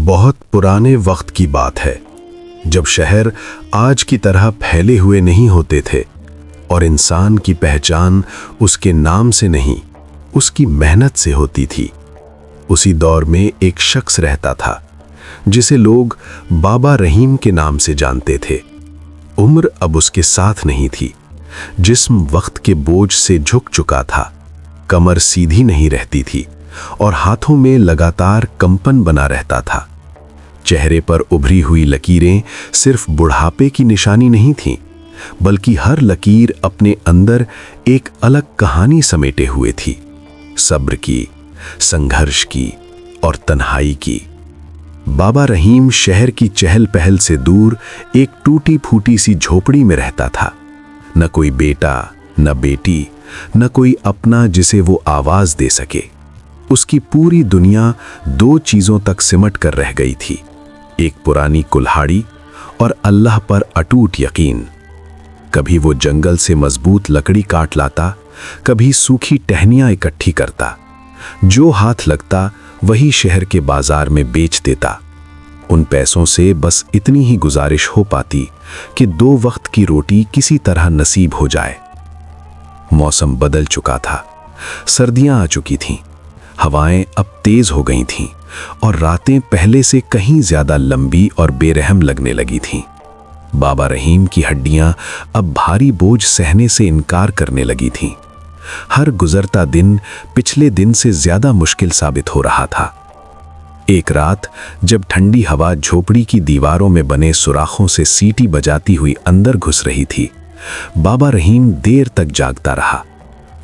बहुत पुराने वक्त की बात है, जब शहर आज की तरह फैले हुए नहीं होते थे और इंसान की पहचान उसके नाम से नहीं, उसकी मेहनत से होती थी। उसी दौर में एक शख्स रहता था जिसे लोग बाबा रहीम के नाम से जानते थे। उम्र अब उसके साथ नहीं थी, जिस्म वक्त के बोझ से झुक चुका था, कमर सीधी नहीं रहती थी और हाथों में लगातार कंपन बना रहता था। चेहरे पर उभरी हुई लकीरें सिर्फ बुढ़ापे की निशानी नहीं थीं, बल्कि हर लकीर अपने अंदर एक अलग कहानी समेटे हुए थी, सब्र की, संघर्ष की और तन्हाई की। बाबा रहीम शहर की चहल पहल से दूर एक टूटी फूटी सी झोपड़ी में रहता था। न कोई बेटा, न बेटी, न कोई अपना जिसे वो आवाज दे सके। उसकी पूरी दुनिया दो चीजों तक सिमट कर रह गई थी, एक पुरानी कुल्हाड़ी और अल्लाह पर अटूट यकीन। कभी वो जंगल से मजबूत लकड़ी काट लाता, कभी सूखी टहनियां इकट्ठी करता। जो हाथ लगता वही शहर के बाजार में बेच देता। उन पैसों से बस इतनी ही गुजारिश हो पाती कि दो वक्त की रोटी किसी तरह नसीब हो जाए। मौसम बदल चुका था, सर्दियां आ चुकी थीं, हवाएं अब तेज हो गई थीं और रातें पहले से कहीं ज्यादा लंबी और बेरहम लगने लगी थीं। बाबा रहीम की हड्डियां अब भारी बोझ सहने से इनकार करने लगी थीं। हर गुजरता दिन पिछले दिन से ज्यादा मुश्किल साबित हो रहा था। एक रात जब ठंडी हवा झोपड़ी की दीवारों में बने सुराखों से सीटी बजाती हुई अंदर घुस रही थी, बाबा रहीम देर तक जागता रहा।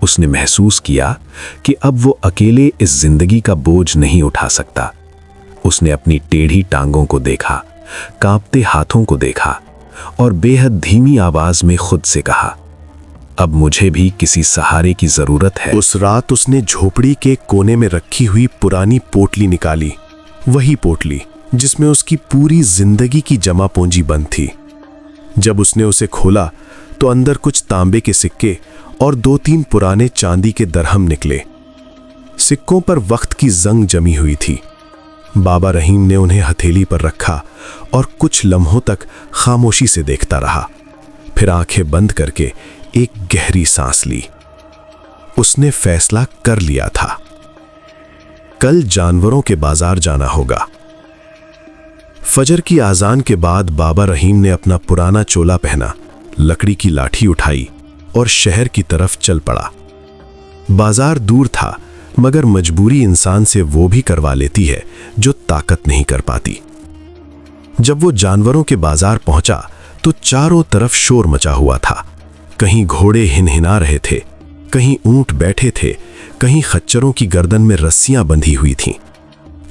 उसने महसूस किया कि अब वो अकेले इस जिंदगी का बोझ नहीं उठा सकता। उसने अपनी टेढ़ी टांगों को देखा, कांपते हाथों को देखा और बेहद धीमी आवाज में खुद से कहा, अब मुझे भी किसी सहारे की जरूरत है। उस रात उसने झोपड़ी के कोने में रखी हुई पुरानी पोटली निकाली, वही पोटली जिसमें उसकी पूरी जिंदगी की जमा पूंजी बंद थी। जब उसने उसे खोला तो अंदर कुछ तांबे के सिक्के और 2-3 पुराने चांदी के दरहम निकले। सिक्कों पर वक्त की जंग जमी हुई थी। बाबा रहीम ने उन्हें हथेली पर रखा और कुछ लम्हों तक खामोशी से देखता रहा। फिर आंखें बंद करके एक गहरी सांस ली। उसने फैसला कर लिया था, कल जानवरों के बाजार जाना होगा। फजर की आजान के बाद बाबा रहीम ने अपना पुराना चोला पहना, लकड़ी की लाठी उठाई और शहर की तरफ चल पड़ा। बाजार दूर था, मगर मजबूरी इंसान से वो भी करवा लेती है जो ताकत नहीं कर पाती। जब वो जानवरों के बाजार पहुंचा तो चारों तरफ शोर मचा हुआ था। कहीं घोड़े हिनहिना रहे थे, कहीं ऊंट बैठे थे, कहीं खच्चरों की गर्दन में रस्सियां बंधी हुई थीं।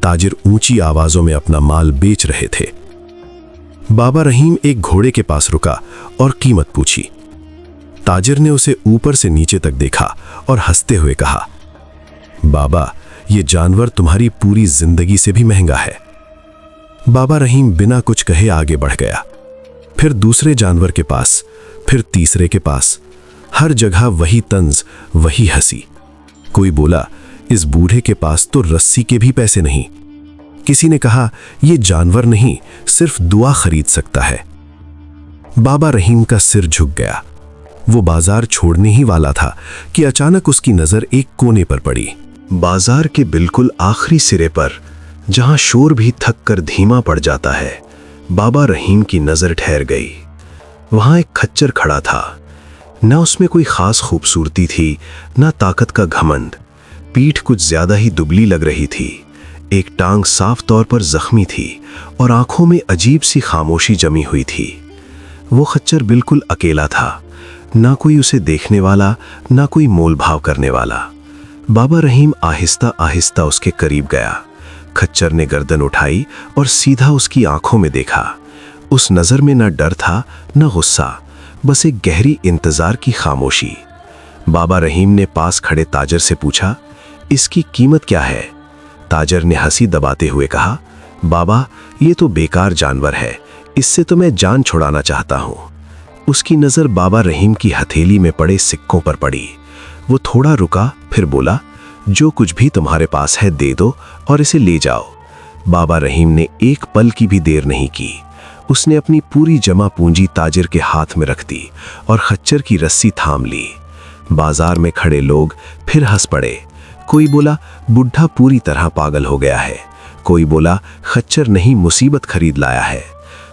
ताजिर ऊंची आवाजों में अपना माल बेच रहे थे। बाबा रहीम एक घोड़े के पास रुका और कीमत पूछी। ताजिर ने उसे ऊपर से नीचे तक देखा और हंसते हुए कहा, बाबा, ये जानवर तुम्हारी पूरी जिंदगी से भी महंगा है। बाबा रहीम बिना कुछ कहे आगे बढ़ गया, फिर दूसरे जानवर के पास, फिर तीसरे के पास। हर जगह वही तंज, वही हंसी। कोई बोला, इस बूढ़े के पास तो रस्सी के भी पैसे नहीं। किसी ने कहा, ये जानवर नहीं, सिर्फ दुआ खरीद सकता है। बाबा रहीम का सिर झुक गया। वो बाजार छोड़ने ही वाला था कि अचानक उसकी नजर एक कोने पर पड़ी। बाजार के बिल्कुल आखिरी सिरे पर, जहां शोर भी थक कर धीमा पड़ जाता है, बाबा रहीम की नजर ठहर गई। वहां एक खच्चर खड़ा था। न उसमें कोई खास खूबसूरती थी, न ताकत का घमंड। पीठ कुछ ज्यादा ही दुबली लग रही थी। एक टांग साफ तौर पर जख्मी थी और आंखों में अजीब सी खामोशी जमी हुई थी। वो खच्चर बिल्कुल अकेला था, ना कोई उसे देखने वाला, ना कोई मोल भाव करने वाला। बाबा रहीम आहिस्ता आहिस्ता उसके करीब गया। खच्चर ने गर्दन उठाई और सीधा उसकी आंखों में देखा। उस नजर में न डर था, न गुस्सा, बस एक गहरी इंतजार की खामोशी। बाबा रहीम ने पास खड़े ताजर से पूछा, इसकी कीमत क्या है? ताजर ने हंसी दबाते हुए कहा, बाबा, ये तो बेकार जानवर है, इससे तो मैं जान छुड़ाना चाहता हूं। उसकी नजर बाबा रहीम की हथेली में पड़े सिक्कों पर पड़ी। वो थोड़ा रुका, फिर बोला, जो कुछ भी तुम्हारे पास है दे दो और इसे ले जाओ। बाबा रहीम ने एक पल की भी देर नहीं की। उसने अपनी पूरी जमा पूंजी ताजिर के हाथ में रख दी और खच्चर की रस्सी थाम ली। बाजार में खड़े लोग फिर हंस पड़े। कोई बोला बुढ़ा पूरी तरह पागल हो गया है, कोई बोला खच्चर नहीं मुसीबत खरीद लाया है।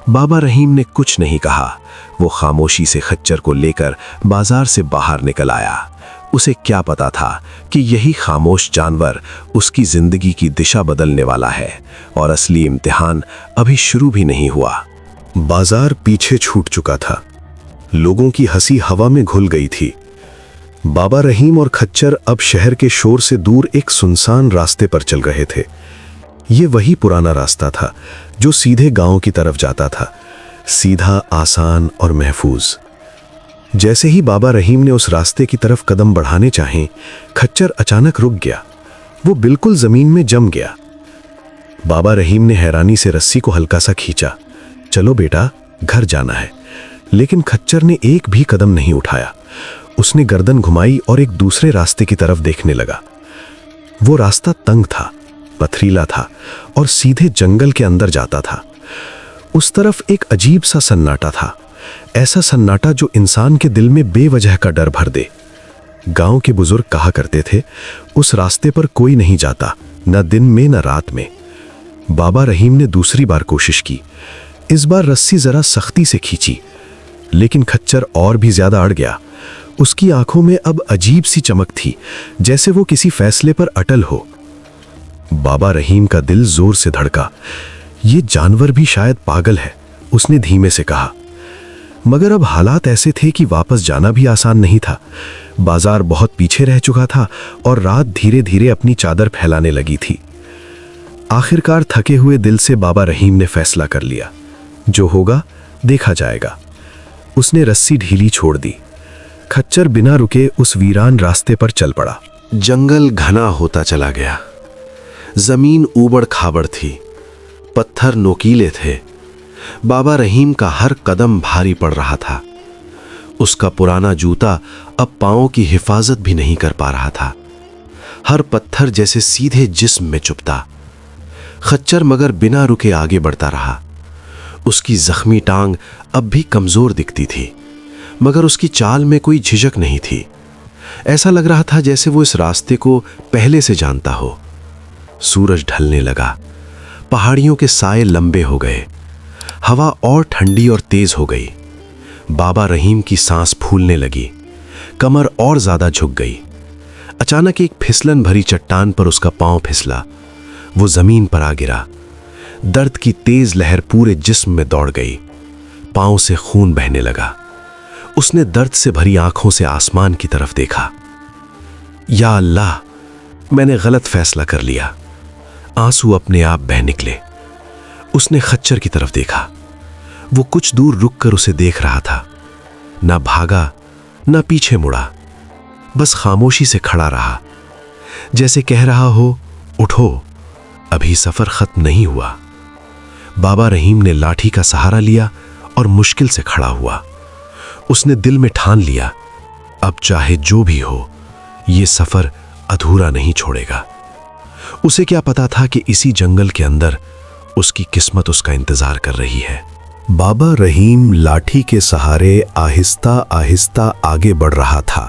बाबा रहीम ने कुछ नहीं कहा। वो खामोशी से खच्चर को लेकर बाजार से बाहर निकल आया। उसे क्या पता था कि यही खामोश जानवर उसकी जिंदगी की दिशा बदलने वाला है और असली इम्तिहान अभी शुरू भी नहीं हुआ। बाजार पीछे छूट चुका था। लोगों की हंसी हवा में घुल गई थी। बाबा रहीम और खच्चर अब शहर के शोर से दूर एक सुनसान रास्ते पर चल रहे थे। ये वही पुराना रास्ता था जो सीधे गांव की तरफ जाता था, सीधा, आसान और महफूज। जैसे ही बाबा रहीम ने उस रास्ते की तरफ कदम बढ़ाने चाहे, खच्चर अचानक रुक गया। वो बिल्कुल जमीन में जम गया। बाबा रहीम ने हैरानी से रस्सी को हल्का सा खींचा। चलो बेटा, घर जाना है। लेकिन खच्चर ने एक भी कदम नहीं उठाया। उसने गर्दन घुमाई और एक दूसरे रास्ते की तरफ देखने लगा। वो रास्ता तंग था, पथरीला था और सीधे जंगल के अंदर जाता था। उस तरफ एक अजीब सा सन्नाटा था, ऐसा सन्नाटा जो इंसान के दिल में बेवजह का डर भर दे। गांव के बुजुर्ग कहा करते थे, उस रास्ते पर कोई नहीं जाता, न दिन में न रात में। बाबा रहीम ने दूसरी बार कोशिश की। इस बार रस्सी जरा सख्ती से खींची, लेकिन खच्चर और भी ज्यादा अड़ गया। उसकी आंखों में अब अजीब सी चमक थी, जैसे वो किसी फैसले पर अटल हो। बाबा रहीम का दिल जोर से धड़का। ये जानवर भी शायद पागल है, उसने धीमे से कहा। मगर अब हालात ऐसे थे कि वापस जाना भी आसान नहीं था। बाजार बहुत पीछे रह चुका था और रात धीरे धीरे अपनी चादर फैलाने लगी थी। आखिरकार थके हुए दिल से बाबा रहीम ने फैसला कर लिया, जो होगा देखा जाएगा। उसने रस्सी ढीली छोड़ दी। खच्चर बिना रुके उस वीरान रास्ते पर चल पड़ा। जंगल घना होता चला गया। जमीन ऊबड़ खाबड़ थी, पत्थर नोकीले थे। बाबा रहीम का हर कदम भारी पड़ रहा था। उसका पुराना जूता अब पांवों की हिफाजत भी नहीं कर पा रहा था। हर पत्थर जैसे सीधे जिस्म में चुभता। खच्चर मगर बिना रुके आगे बढ़ता रहा। उसकी जख्मी टांग अब भी कमजोर दिखती थी, मगर उसकी चाल में कोई झिझक नहीं थी। ऐसा लग रहा था जैसे वो इस रास्ते को पहले से जानता हो। सूरज ढलने लगा। पहाड़ियों के साए लंबे हो गए। हवा और ठंडी और तेज हो गई। बाबा रहीम की सांस फूलने लगी। कमर और ज्यादा झुक गई। अचानक एक फिसलन भरी चट्टान पर उसका पांव फिसला। वो जमीन पर आ गिरा। दर्द की तेज लहर पूरे जिस्म में दौड़ गई। पांव से खून बहने लगा। उसने दर्द से भरी आंखों से आसमान की तरफ देखा। या अल्लाह, मैंने गलत फैसला कर लिया। आंसू अपने आप बह निकले। उसने खच्चर की तरफ देखा। वो कुछ दूर रुककर उसे देख रहा था। ना भागा, ना पीछे मुड़ा, बस खामोशी से खड़ा रहा, जैसे कह रहा हो, उठो, अभी सफर खत्म नहीं हुआ। बाबा रहीम ने लाठी का सहारा लिया और मुश्किल से खड़ा हुआ। उसने दिल में ठान लिया, अब चाहे जो भी हो, ये सफर अधूरा नहीं छोड़ेगा। उसे क्या पता था कि इसी जंगल के अंदर उसकी किस्मत उसका इंतजार कर रही है। बाबा रहीम लाठी के सहारे आहिस्ता आहिस्ता आगे बढ़ रहा था।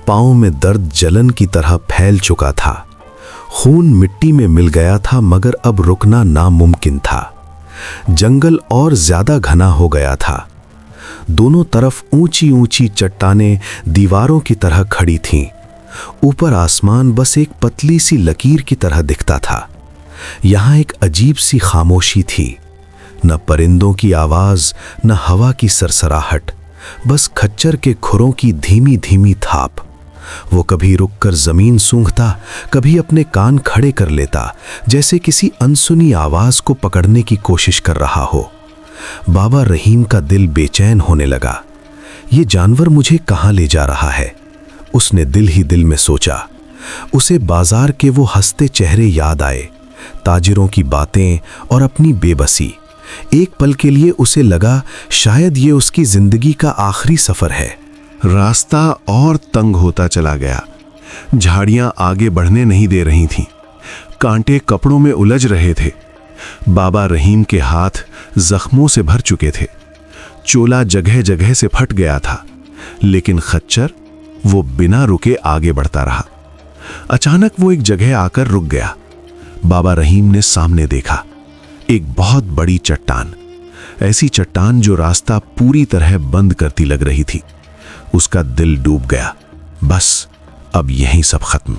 पांव में दर्द जलन की तरह फैल चुका था। खून मिट्टी में मिल गया था, मगर अब रुकना नामुमकिन था। जंगल और ज्यादा घना हो गया था। दोनों तरफ ऊंची ऊंची चट्टानें दीवारों की तरह खड़ी थीं। ऊपर आसमान बस एक पतली सी लकीर की तरह दिखता था। यहाँ एक अजीब सी खामोशी थी। न परिंदों की आवाज, न हवा की सरसराहट, बस खच्चर के खुरों की धीमी धीमी थाप। वो कभी रुककर जमीन सूंघता, कभी अपने कान खड़े कर लेता, जैसे किसी अनसुनी आवाज को पकड़ने की कोशिश कर रहा हो। बाबा रहीम का दिल बेचैन होने लगा। ये जानवर मुझे कहाँ ले जा रहा है? उसने दिल ही दिल में सोचा। उसे बाजार के वो हंसते चेहरे याद आए, ताजिरों की बातें और अपनी बेबसी। एक पल के लिए उसे लगा शायद ये उसकी जिंदगी का आखिरी सफर है। रास्ता और तंग होता चला गया। झाड़ियां आगे बढ़ने नहीं दे रही थीं। कांटे कपड़ों में उलझ रहे थे। बाबा रहीम के हाथ जख्मों से भर चुके थे, चोला जगह जगह से फट गया था, लेकिन खच्चर वो बिना रुके आगे बढ़ता रहा। अचानक वो एक जगह आकर रुक गया। बाबा रहीम ने सामने देखा, एक बहुत बड़ी चट्टान, ऐसी चट्टान जो रास्ता पूरी तरह बंद करती लग रही थी। उसका दिल डूब गया। बस अब यहीं सब खत्म।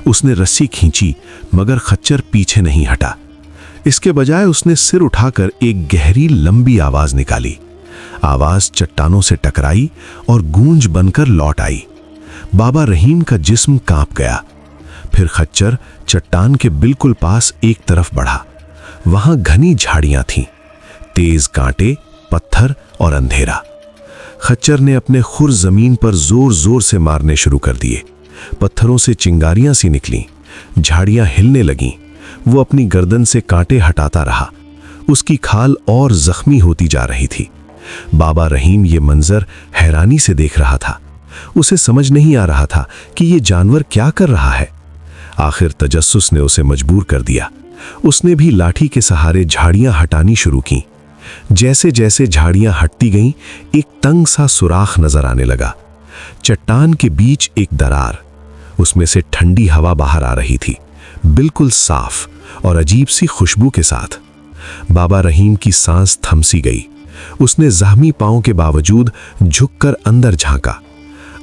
उसने रस्सी खींची, मगर खच्चर पीछे नहीं हटा। इसके बजाय उसने सिर उठाकर एक गहरी लंबी आवाज निकाली। आवाज चट्टानों से टकराई और गूंज बनकर लौट आई। बाबा रहीम का जिस्म कांप गया। फिर खच्चर चट्टान के बिल्कुल पास एक तरफ बढ़ा। वहां घनी झाड़ियां थीं, तेज कांटे, पत्थर और अंधेरा। खच्चर ने अपने खुर जमीन पर जोर जोर से मारने शुरू कर दिए। पत्थरों से चिंगारियां सी निकलीं, झाड़ियां हिलने लगीं। वो अपनी गर्दन से कांटे हटाता रहा। उसकी खाल और जख्मी होती जा रही थी। बाबा रहीम ये मंजर हैरानी से देख रहा था। उसे समझ नहीं आ रहा था कि ये जानवर क्या कर रहा है। आखिर तजस्सुस ने उसे मजबूर कर दिया। उसने भी लाठी के सहारे झाड़ियां हटानी शुरू की। जैसे जैसे झाड़ियां हटती गईं, एक तंग सा सुराख नजर आने लगा। चट्टान के बीच एक दरार, उसमें से ठंडी हवा बाहर आ रही थी, बिल्कुल साफ और अजीब सी खुशबू के साथ। बाबा रहीम की सांस थमसी गई। उसने जख्मी पांव के बावजूद झुककर अंदर झांका।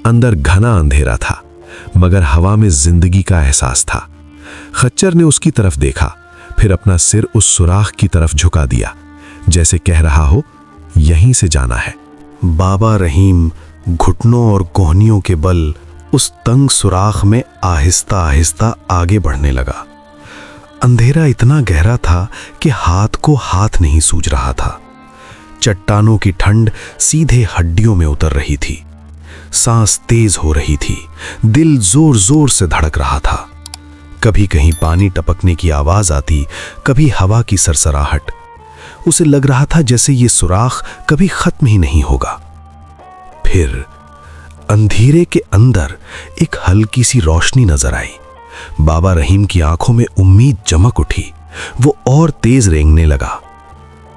अंदर घना अंधेरा था, मगर हवा में जिंदगी का एहसास था। खच्चर ने उसकी तरफ देखा, फिर अपना सिर उस सुराख की तरफ झुका दिया, जैसे कह रहा हो यहीं से जाना है। बाबा रहीम घुटनों और कोहनियों के बल उस तंग सुराख में आहिस्ता आहिस्ता आगे बढ़ने लगा। अंधेरा इतना गहरा था कि हाथ को हाथ नहीं सूझ रहा था। चट्टानों की ठंड सीधे हड्डियों में उतर रही थी। सांस तेज हो रही थी, दिल जोर जोर से धड़क रहा था। कभी कहीं पानी टपकने की आवाज आती, कभी हवा की सरसराहट। उसे लग रहा था जैसे ये सुराख कभी खत्म ही नहीं होगा। फिर अंधेरे के अंदर एक हल्की सी रोशनी नजर आई। बाबा रहीम की आंखों में उम्मीद चमक उठी। वो और तेज रेंगने लगा।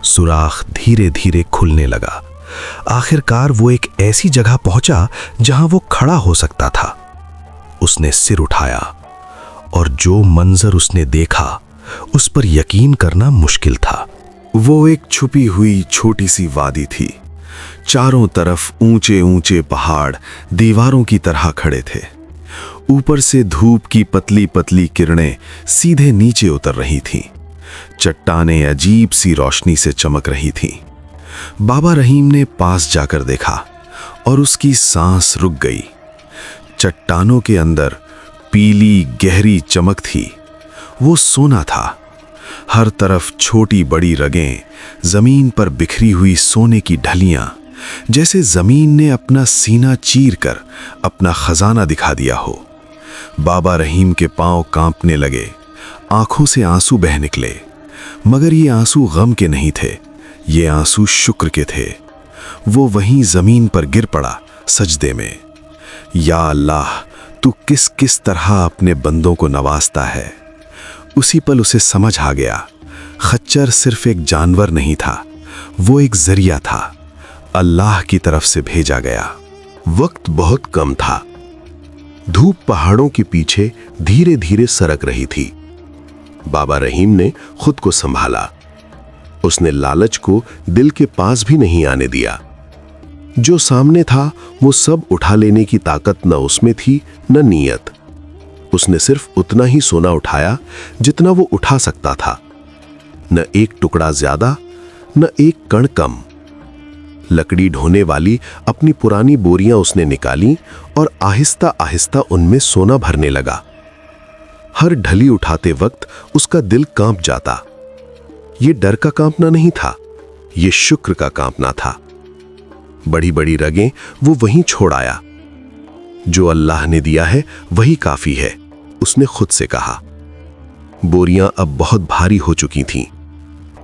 सुराख धीरे धीरे खुलने लगा। आखिरकार वो एक ऐसी जगह पहुंचा जहां वो खड़ा हो सकता था। उसने सिर उठाया और जो मंजर उसने देखा उस पर यकीन करना मुश्किल था। वो एक छुपी हुई छोटी सी वादी थी। चारों तरफ ऊंचे ऊंचे पहाड़ दीवारों की तरह खड़े थे। ऊपर से धूप की पतली पतली किरणें सीधे नीचे उतर रही थीं। चट्टानें अजीब सी रोशनी से चमक रही थीं। बाबा रहीम ने पास जाकर देखा और उसकी सांस रुक गई। चट्टानों के अंदर पीली गहरी चमक थी। वो सोना था। हर तरफ छोटी बड़ी रगें, जमीन पर बिखरी हुई सोने की ढलियां, जैसे जमीन ने अपना सीना चीर कर अपना खजाना दिखा दिया हो। बाबा रहीम के पांव कांपने लगे, आंखों से आंसू बह निकले, मगर ये आंसू गम के नहीं थे, ये आंसू शुक्र के थे। वो वहीं जमीन पर गिर पड़ा सजदे में। या अल्लाह, तू किस किस तरह अपने बंदों को नवाजता है। उसी पल उसे समझ आ गया, खच्चर सिर्फ एक जानवर नहीं था, वो एक जरिया था, अल्लाह की तरफ से भेजा गया। वक्त बहुत कम था। धूप पहाड़ों के पीछे धीरे धीरे सरक रही थी। बाबा रहीम ने खुद को संभाला। उसने लालच को दिल के पास भी नहीं आने दिया। जो सामने था वो सब उठा लेने की ताकत न उसमें थी न नीयत। उसने सिर्फ उतना ही सोना उठाया जितना वो उठा सकता था, न एक टुकड़ा ज्यादा न एक कण कम। लकड़ी ढोने वाली अपनी पुरानी बोरियां उसने निकाली और आहिस्ता आहिस्ता उनमें सोना भरने लगा। हर ढली उठाते वक्त उसका दिल कांप जाता। ये डर का कांपना नहीं था, ये शुक्र का कांपना था। बड़ी बड़ी रगें वो वहीं छोड़ आया। जो अल्लाह ने दिया है वही काफी है, उसने खुद से कहा। बोरियां अब बहुत भारी हो चुकी थीं।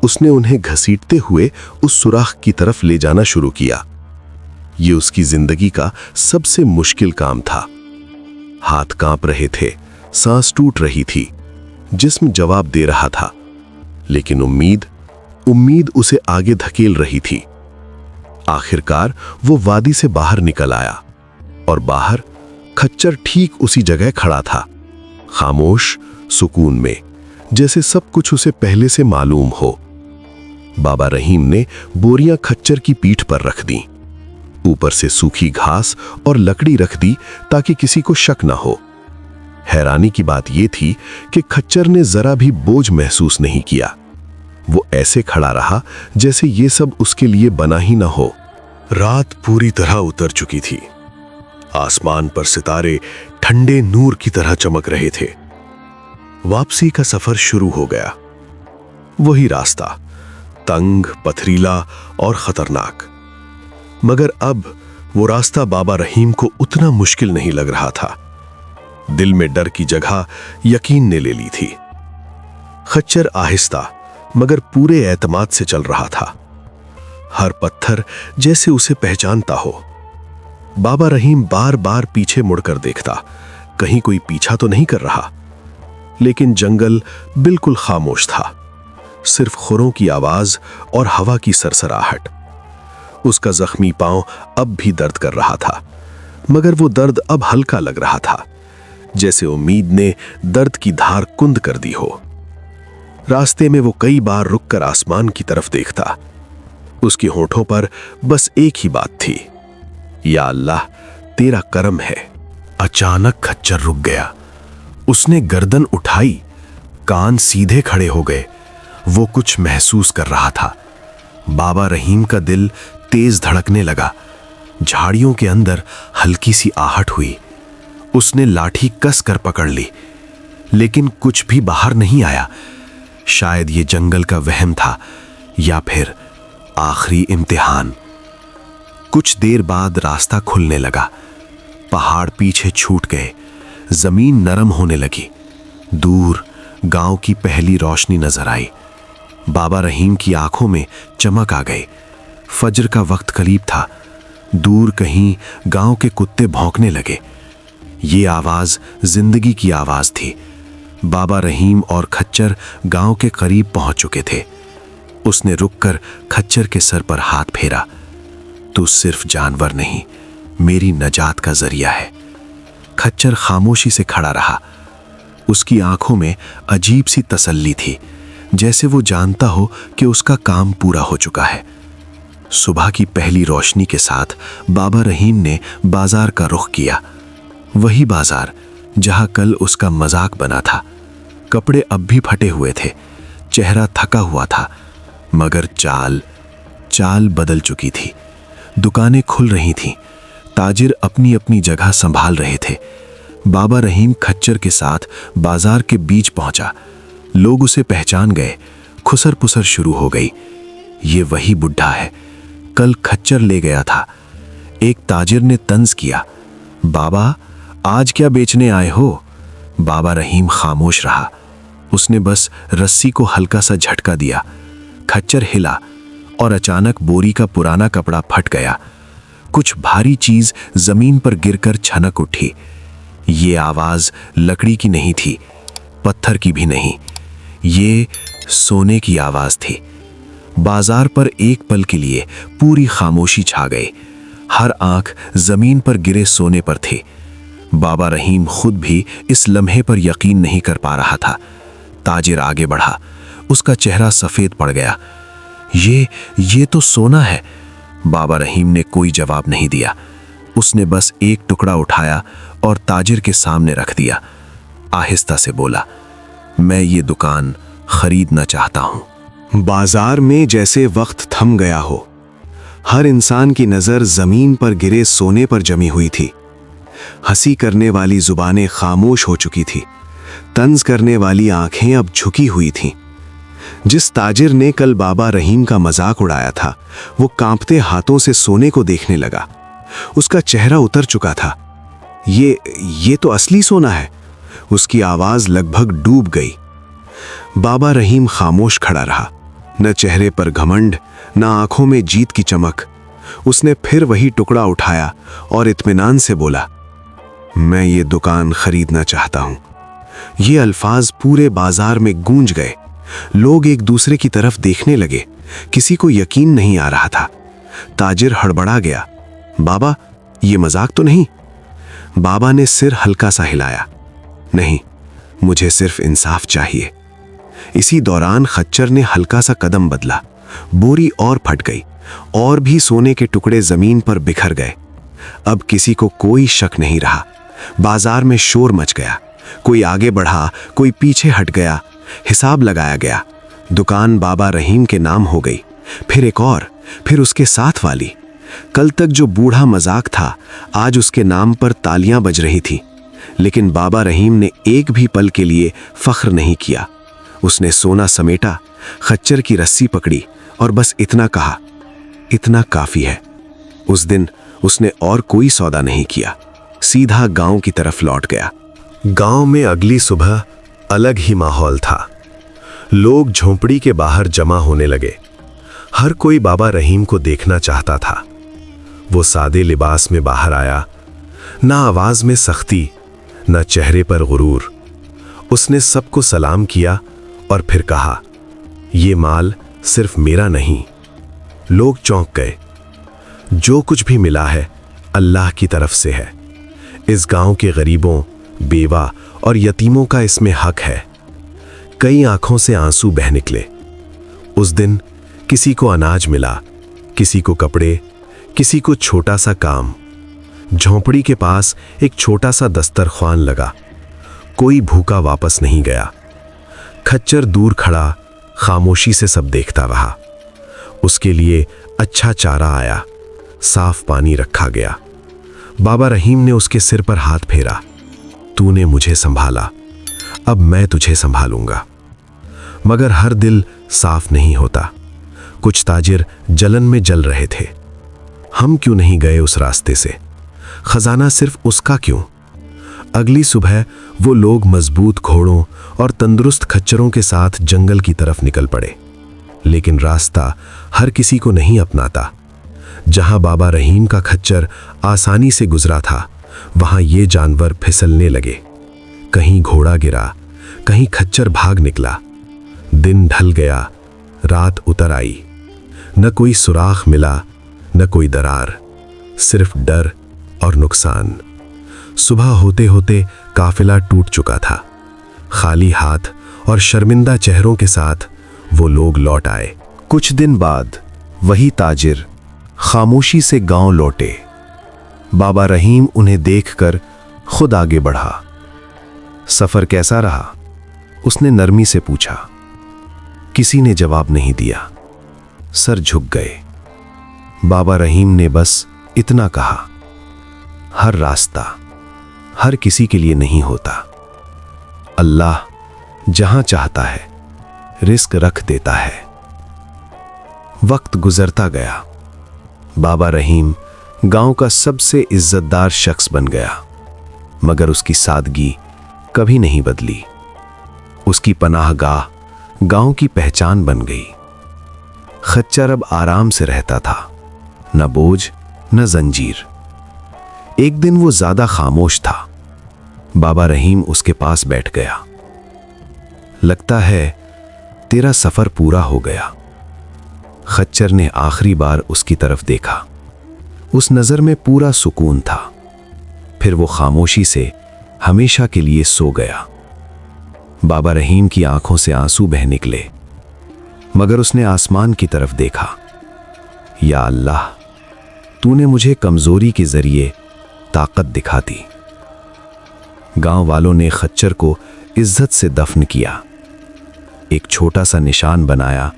उसने उन्हें घसीटते हुए उस सुराख की तरफ ले जाना शुरू किया। ये उसकी जिंदगी का सबसे मुश्किल काम था। हाथ कांप रहे थे, सांस टूट रही थी, जिस्म जवाब दे रहा था, लेकिन उम्मीद उसे आगे धकेल रही थी। आखिरकार वो वादी से बाहर निकल आया और बाहर खच्चर ठीक उसी जगह खड़ा था, खामोश, सुकून में, जैसे सब कुछ उसे पहले से मालूम हो। बाबा रहीम ने बोरियां खच्चर की पीठ पर रख दी, ऊपर से सूखी घास और लकड़ी रख दी ताकि किसी को शक न हो। हैरानी की बात यह थी कि खच्चर ने जरा भी बोझ महसूस नहीं किया। वो ऐसे खड़ा रहा जैसे ये सब उसके लिए बना ही न हो। रात पूरी तरह उतर चुकी थी। आसमान पर सितारे ठंडे नूर की तरह चमक रहे थे। वापसी का सफर शुरू हो गया। वही रास्ता, तंग, पथरीला और खतरनाक। मगर अब वो रास्ता बाबा रहीम को उतना मुश्किल नहीं लग रहा था। दिल में डर की जगह यकीन ने ले ली थी। खच्चर आहिस्ता मगर पूरे एतमाद से चल रहा था। हर पत्थर जैसे उसे पहचानता हो। बाबा रहीम बार बार पीछे मुड़कर देखता, कहीं कोई पीछा तो नहीं कर रहा। लेकिन जंगल बिल्कुल खामोश था, सिर्फ खुरों की आवाज और हवा की सरसराहट। उसका जख्मी पांव अब भी दर्द कर रहा था, मगर वो दर्द अब हल्का लग रहा था, जैसे उम्मीद ने दर्द की धार कुंद कर दी हो। रास्ते में वो कई बार रुककर आसमान की तरफ देखता। उसके होठों पर बस एक ही बात थी, या अल्लाह, तेरा करम है। अचानक खच्चर रुक गया। उसने गर्दन उठाई, कान सीधे खड़े हो गए। वो कुछ महसूस कर रहा था। बाबा रहीम का दिल तेज धड़कने लगा। झाड़ियों के अंदर हल्की सी आहट हुई। उसने लाठी कस कर पकड़ ली, लेकिन कुछ भी बाहर नहीं आया। शायद ये जंगल का वहम था, या फिर आखिरी इम्तिहान। कुछ देर बाद रास्ता खुलने लगा। पहाड़ पीछे छूट गए, जमीन नरम होने लगी। दूर गांव की पहली रोशनी नजर आई। बाबा रहीम की आंखों में चमक आ गई। फजर का वक्त करीब था। दूर कहीं गांव के कुत्ते भौंकने लगे। ये आवाज जिंदगी की आवाज थी। बाबा रहीम और खच्चर गांव के करीब पहुंच चुके थे। उसने रुककर खच्चर के सर पर हाथ फेरा। तू सिर्फ जानवर नहीं, मेरी नजात का जरिया है। खच्चर खामोशी से खड़ा रहा। उसकी आंखों में अजीब सी तसल्ली थी, जैसे वो जानता हो कि उसका काम पूरा हो चुका है। सुबह की पहली रोशनी के साथ बाबा रहीम ने बाजार का रुख किया। वही बाजार जहां कल उसका मजाक बना था। कपड़े अब भी फटे हुए थे, चेहरा थका हुआ था, मगर चाल बदल चुकी थी। दुकानें खुल रही थीं, ताजिर अपनी अपनी जगह संभाल रहे थे। बाबा रहीम खच्चर के साथ बाजार के बीच पहुंचा। लोग उसे पहचान गए। खुसर पुसर शुरू हो गई। ये वही बुढ़ा है, कल खच्चर ले गया था। एक ताजिर ने तंज किया, बाबा आज क्या बेचने आए हो? बाबा रहीम खामोश रहा। उसने बस रस्सी को हल्का सा झटका दिया। खच्चर हिला और अचानक बोरी का पुराना कपड़ा फट गया। कुछ भारी चीज जमीन पर गिरकर छनक उठी। ये आवाज लकड़ी की नहीं थी, पत्थर की भी नहीं, ये सोने की आवाज थी। बाजार पर एक पल के लिए पूरी खामोशी छा गई। हर आंख जमीन पर गिरे सोने पर थी। बाबा रहीम खुद भी इस लम्हे पर यकीन नहीं कर पा रहा था। ताजिर आगे बढ़ा। उसका चेहरा सफेद पड़ गया। ये तो सोना है। बाबा रहीम ने कोई जवाब नहीं दिया। उसने बस एक टुकड़ा उठाया और ताजिर के सामने रख दिया। आहिस्ता से बोला, मैं ये दुकान खरीदना चाहता हूं। बाजार में जैसे वक्त थम गया हो। हर इंसान की नजर जमीन पर गिरे सोने पर जमी हुई थी। हंसी करने वाली जुबानें खामोश हो चुकी थी। तंज करने वाली आंखें अब झुकी हुई थीं। जिस ताजिर ने कल बाबा रहीम का मजाक उड़ाया था, वो कांपते हाथों से सोने को देखने लगा। उसका चेहरा उतर चुका था। ये तो असली सोना है। उसकी आवाज लगभग डूब गई। बाबा रहीम खामोश खड़ा रहा, न चेहरे पर घमंड, न आंखों में जीत की चमक। उसने फिर वही टुकड़ा उठाया और इत्मीनान से बोला, मैं ये दुकान खरीदना चाहता हूं। ये अल्फाज पूरे बाजार में गूंज गए, लोग एक दूसरे की तरफ देखने लगे। किसी को यकीन नहीं आ रहा था। ताजिर हड़बड़ा गया, बाबा ये मजाक तो नहीं? बाबा ने सिर हल्का सा हिलाया, नहीं, मुझे सिर्फ इंसाफ चाहिए। इसी दौरान खच्चर ने हल्का सा कदम बदला, बोरी और फट गई और भी सोने के टुकड़े जमीन पर बिखर गए। अब किसी को कोई शक नहीं रहा। बाजार में शोर मच गया, कोई आगे बढ़ा, कोई पीछे हट गया। हिसाब लगाया गया। दुकान बाबा रहीम के नाम हो गई, फिर एक और, फिर उसके साथ वाली। कल तक जो बूढ़ा मजाक था, आज उसके नाम पर तालियां बज रही थी। लेकिन बाबा रहीम ने एक भी पल के लिए फख्र नहीं किया। उसने सोना समेटा, खच्चर की रस्सी पकड़ी और बस इतना कहा, इतना काफी है। उस दिन उसने और कोई सौदा नहीं किया, सीधा गांव की तरफ लौट गया। गांव में अगली सुबह अलग ही माहौल था। लोग झोंपड़ी के बाहर जमा होने लगे। हर कोई बाबा रहीम को देखना चाहता था। वो सादे लिबास में बाहर आया, ना आवाज में सख्ती, ना चेहरे पर गुरूर। उसने सबको सलाम किया और फिर कहा, ये माल सिर्फ मेरा नहीं। लोग चौंक गए। जो कुछ भी मिला है अल्लाह की तरफ से है। इस गांव के गरीबों, बेवा और यतीमों का इसमें हक है। कई आंखों से आंसू बह निकले। उस दिन किसी को अनाज मिला, किसी को कपड़े, किसी को छोटा सा काम। झोंपड़ी के पास एक छोटा सा दस्तरख्वान लगा। कोई भूखा वापस नहीं गया। खच्चर दूर खड़ा खामोशी से सब देखता रहा। उसके लिए अच्छा चारा आया, साफ पानी रखा गया। बाबा रहीम ने उसके सिर पर हाथ फेरा, तूने मुझे संभाला, अब मैं तुझे संभालूंगा। मगर हर दिल साफ नहीं होता। कुछ ताजिर जलन में जल रहे थे। हम क्यों नहीं गए उस रास्ते से? खजाना सिर्फ उसका क्यों? अगली सुबह वो लोग मजबूत घोड़ों और तंदुरुस्त खच्चरों के साथ जंगल की तरफ निकल पड़े। लेकिन रास्ता हर किसी को नहीं अपनाता। जहां बाबा रहीम का खच्चर आसानी से गुजरा था, वहां ये जानवर फिसलने लगे। कहीं घोड़ा गिरा, कहीं खच्चर भाग निकला। दिन ढल गया, रात उतर आई। न कोई सुराख मिला, न कोई दरार, सिर्फ डर और नुकसान। सुबह होते होते काफिला टूट चुका था। खाली हाथ और शर्मिंदा चेहरों के साथ वो लोग लौट आए। कुछ दिन बाद वही ताजिर खामोशी से गांव लौटे। बाबा रहीम उन्हें देखकर खुद आगे बढ़ा। सफर कैसा रहा? उसने नरमी से पूछा। किसी ने जवाब नहीं दिया, सर झुक गए। बाबा रहीम ने बस इतना कहा, हर रास्ता हर किसी के लिए नहीं होता। अल्लाह जहां चाहता है रिस्क रख देता है। वक्त गुजरता गया। बाबा रहीम गांव का सबसे इज्जतदार शख्स बन गया, मगर उसकी सादगी कभी नहीं बदली। उसकी पनाहगाह गांव की पहचान बन गई। खच्चर अब आराम से रहता था, न बोझ न जंजीर। एक दिन वो ज्यादा खामोश था। बाबा रहीम उसके पास बैठ गया। लगता है तेरा सफर पूरा हो गया। खच्चर ने आखिरी बार उसकी तरफ देखा। उस नजर में पूरा सुकून था। फिर वो खामोशी से हमेशा के लिए सो गया। बाबा रहीम की आंखों से आंसू बह निकले, मगर उसने आसमान की तरफ देखा। या अल्लाह, तूने मुझे कमजोरी के जरिए ताकत दिखा दी। गांव वालों ने खच्चर को इज्जत से दफन किया। एक छोटा सा निशान बनाया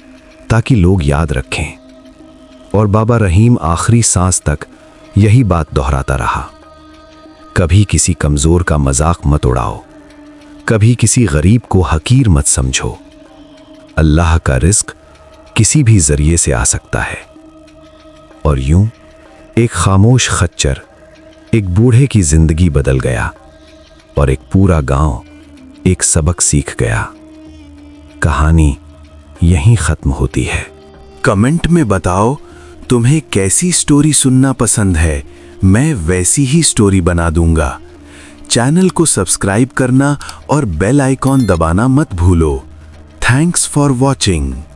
ताकि लोग याद रखें। और बाबा रहीम आखिरी सांस तक यही बात दोहराता रहा, कभी किसी कमजोर का मजाक मत उड़ाओ, कभी किसी गरीब को हकीर मत समझो। अल्लाह का रिस्क किसी भी जरिए से आ सकता है। और यूं एक खामोश खच्चर एक बूढ़े की जिंदगी बदल गया और एक पूरा गांव एक सबक सीख गया। कहानी यहीं खत्म होती है। कमेंट में बताओ तुम्हें कैसी स्टोरी सुनना पसंद है, मैं वैसी ही स्टोरी बना दूंगा। चैनल को सब्सक्राइब करना और बेल आइकॉन दबाना मत भूलो। Thanks for watching.